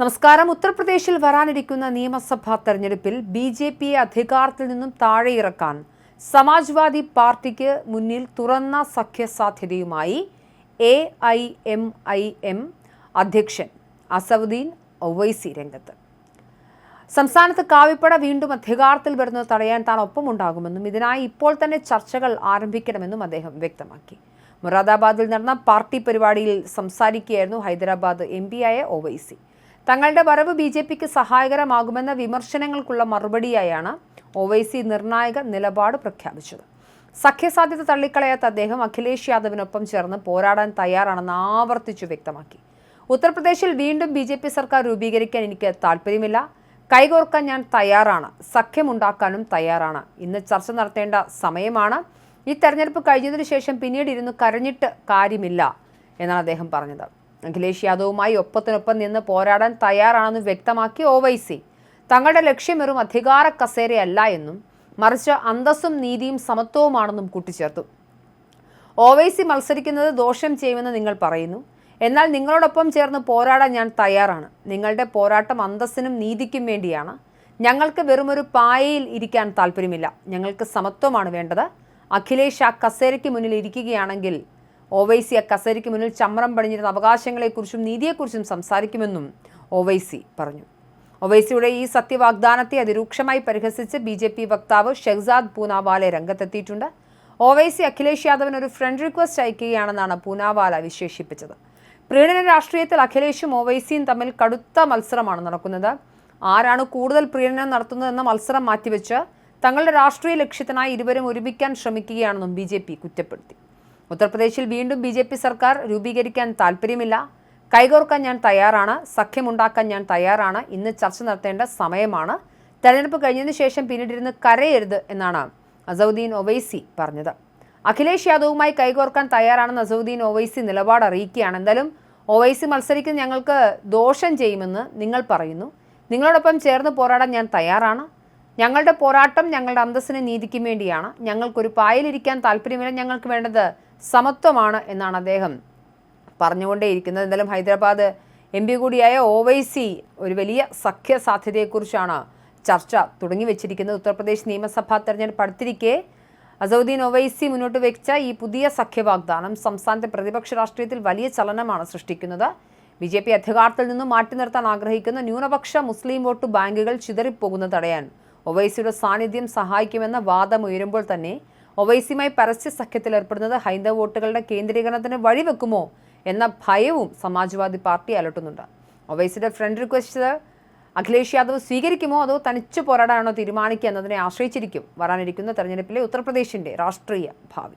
നമസ്കാരം. ഉത്തർപ്രദേശിൽ വരാനിരിക്കുന്ന നിയമസഭാ തെരഞ്ഞെടുപ്പിൽ ബി.ജെ.പിയെ അധികാരത്തിൽ നിന്നും താഴെയിറക്കാൻ സമാജ്വാദി പാർട്ടിക്ക് മുന്നിൽ തുറന്ന സഖ്യസാധ്യതയുമായി AIMIM അധ്യക്ഷൻ അസവുദ്ദീൻ ഒവൈസി രംഗത്ത്. സംസ്ഥാനത്ത് കാവിപ്പട വീണ്ടും അധികാരത്തിൽ വരുന്നത് തടയാൻ താൻ ഒപ്പമുണ്ടാകുമെന്നും ഇതിനായി ഇപ്പോൾ തന്നെ ചർച്ചകൾ ആരംഭിക്കണമെന്നും അദ്ദേഹം വ്യക്തമാക്കി. മുറാദാബാദിൽ നടന്ന പാർട്ടി പരിപാടിയിൽ സംസാരിക്കുകയായിരുന്നു ഹൈദരാബാദ് MP-യായ ഒവൈസി. തങ്ങളുടെ വരവ് ബി.ജെ.പിക്ക് സഹായകരമാകുമെന്ന വിമർശനങ്ങൾക്കുള്ള മറുപടിയായാണ് ഒവൈസി നിർണായക നിലപാട് പ്രഖ്യാപിച്ചത്. സഖ്യസാധ്യത തള്ളിക്കളയാത്ത അദ്ദേഹം അഖിലേഷ് യാദവിനൊപ്പം ചേർന്ന് പോരാടാൻ തയ്യാറാണെന്ന് ആവർത്തിച്ചു വ്യക്തമാക്കി. ഉത്തർപ്രദേശിൽ വീണ്ടും ബി.ജെ.പി സർക്കാർ രൂപീകരിക്കാൻ എനിക്ക് താല്പര്യമില്ല. കൈകോർക്കാൻ ഞാൻ തയ്യാറാണ്. സഖ്യമുണ്ടാക്കാനും തയ്യാറാണ്. ഇന്ന് ചർച്ച നടത്തേണ്ട സമയമാണ്. ഈ തെരഞ്ഞെടുപ്പ് കഴിഞ്ഞതിനു ശേഷം പിന്നീട് ഇരുന്ന് കരഞ്ഞിട്ട് കാര്യമില്ല എന്നാണ് അദ്ദേഹം പറഞ്ഞത്. അഖിലേഷ് യാദവുമായി ഒപ്പത്തിനൊപ്പം നിന്ന് പോരാടാൻ തയ്യാറാണെന്ന് വ്യക്തമാക്കിയ ഒവൈസി തങ്ങളുടെ ലക്ഷ്യം വെറും അധികാര കസേരയല്ല എന്നും മറിച്ച് അന്തസ്സും നീതിയും സമത്വവുമാണെന്നും കൂട്ടിച്ചേർത്തു. ഒവൈസി മത്സരിക്കുന്നത് ദോഷം ചെയ്യുമെന്ന് നിങ്ങൾ പറയുന്നു. എന്നാൽ നിങ്ങളോടൊപ്പം ചേർന്ന് പോരാടാൻ ഞാൻ തയ്യാറാണ്. നിങ്ങളുടെ പോരാട്ടം അന്തസ്സിനും നീതിക്കും വേണ്ടിയാണ്. ഞങ്ങൾക്ക് വെറുമൊരു പായയിൽ ഇരിക്കാൻ താല്പര്യമില്ല. ഞങ്ങൾക്ക് സമത്വമാണ് വേണ്ടത്. അഖിലേഷ് ആ കസേരയ്ക്ക് മുന്നിൽ ഇരിക്കുകയാണെങ്കിൽ ഒവൈസി ആ കസേരയ്ക്ക് മുന്നിൽ ചമ്രം പണിഞ്ഞിരുന്ന അവകാശങ്ങളെക്കുറിച്ചും നീതിയെക്കുറിച്ചും സംസാരിക്കുമെന്നും ഒവൈസി പറഞ്ഞു. ഒവൈസിയുടെ ഈ സത്യവാഗ്ദാനത്തെ അതിരൂക്ഷമായി പരിഹസിച്ച് ബി.ജെ.പി വക്താവ് ഷെഹ്സാദ് പൂനാവാല രംഗത്തെത്തിയിട്ടുണ്ട്. ഒവൈസി അഖിലേഷ് യാദവിന് ഒരു ഫ്രണ്ട് റിക്വസ്റ്റ് അയക്കുകയാണെന്നാണ് പൂനാവാല വിശേഷിപ്പിച്ചത്. പ്രീണന രാഷ്ട്രീയത്തിൽ അഖിലേഷും ഒവൈസിയും തമ്മിൽ കടുത്ത മത്സരമാണ് നടക്കുന്നത്. ആരാണ് കൂടുതൽ പ്രീണനം നടത്തുന്നതെന്ന മത്സരം മാറ്റിവെച്ച് തങ്ങളുടെ രാഷ്ട്രീയ ലക്ഷ്യത്തിനായി ഇരുവരും ഒരുമിക്കാൻ ശ്രമിക്കുകയാണെന്നും ബി.ജെ.പി കുറ്റപ്പെടുത്തി. ഉത്തർപ്രദേശിൽ വീണ്ടും ബി.ജെ.പി സർക്കാർ രൂപീകരിക്കാൻ താല്പര്യമില്ല. കൈകോർക്കാൻ ഞാൻ തയ്യാറാണ്. സഖ്യമുണ്ടാക്കാൻ ഞാൻ തയ്യാറാണ്. ഇന്ന് ചർച്ച നടത്തേണ്ട സമയമാണ്. തെരഞ്ഞെടുപ്പ് കഴിഞ്ഞതിന് ശേഷം പിന്നീടിരുന്ന് കരയരുത് എന്നാണ് അസവുദ്ദീൻ ഒവൈസി പറഞ്ഞത്. അഖിലേഷ് യാദവുമായി കൈകോർക്കാൻ തയ്യാറാണെന്ന് അസവുദ്ദീൻ ഒവൈസി നിലപാട് അറിയിക്കുകയാണ്. എന്തായാലും ഒവൈസി മത്സരിക്കുന്ന ഞങ്ങൾക്ക് ദോഷം ചെയ്യുമെന്ന് നിങ്ങൾ പറയുന്നു. നിങ്ങളോടൊപ്പം ചേർന്ന് പോരാടാൻ ഞാൻ തയ്യാറാണ്. ഞങ്ങളുടെ പോരാട്ടം ഞങ്ങളുടെ അന്തസ്സിന് നീതിക്കും വേണ്ടിയാണ്. ഞങ്ങൾക്കൊരു പായലിരിക്കാൻ താല്പര്യമില്ല. ഞങ്ങൾക്ക് വേണ്ടത് സമത്വമാണ് എന്നാണ് അദ്ദേഹം പറഞ്ഞുകൊണ്ടേയിരിക്കുന്നത്. എന്തായാലും ഹൈദരാബാദ് MP കൂടിയായ ഒവൈസി ഒരു വലിയ സഖ്യ സാധ്യതയെക്കുറിച്ചാണ് ചർച്ച തുടങ്ങി വെച്ചിരിക്കുന്നത്. ഉത്തർപ്രദേശ് നിയമസഭാ തെരഞ്ഞെടുപ്പ് അടുത്തിരിക്കെ അസവുദ്ദീൻ ഒവൈസി മുന്നോട്ട് വെച്ച ഈ പുതിയ സഖ്യവാഗ്ദാനം സംസ്ഥാനത്തെ പ്രതിപക്ഷ രാഷ്ട്രീയത്തിൽ വലിയ ചലനമാണ് സൃഷ്ടിക്കുന്നത്. ബി.ജെ.പി അധികാരത്തിൽ നിന്നും മാറ്റി നിർത്താൻ ആഗ്രഹിക്കുന്ന ന്യൂനപക്ഷ മുസ്ലിം വോട്ട് ബാങ്കുകൾ ചിതറിപ്പോകുന്നത് തടയാൻ ഒവൈസിയുടെ സാന്നിധ്യം സഹായിക്കുമെന്ന വാദം ഉയരുമ്പോൾ തന്നെ ഒവൈസിയുമായി പരസ്യ സഖ്യത്തിൽ ഏർപ്പെടുന്നത് ഹൈന്ദവ വോട്ടുകളുടെ കേന്ദ്രീകരണത്തിന് വഴിവെക്കുമോ എന്ന ഭയവും സമാജ്വാദി പാർട്ടി അലട്ടുന്നുണ്ട്. ഒവൈസിയുടെ ഫ്രണ്ട് റിക്വസ്റ്റ് അഖിലേഷ് യാദവ് സ്വീകരിക്കുമോ അതോ തനിച്ചു പോരാടാനോ തീരുമാനിക്കുക എന്നതിനെ ആശ്രയിച്ചിരിക്കും വരാനിരിക്കുന്ന തെരഞ്ഞെടുപ്പിലെ ഉത്തർപ്രദേശിന്റെ രാഷ്ട്രീയ ഭാവി.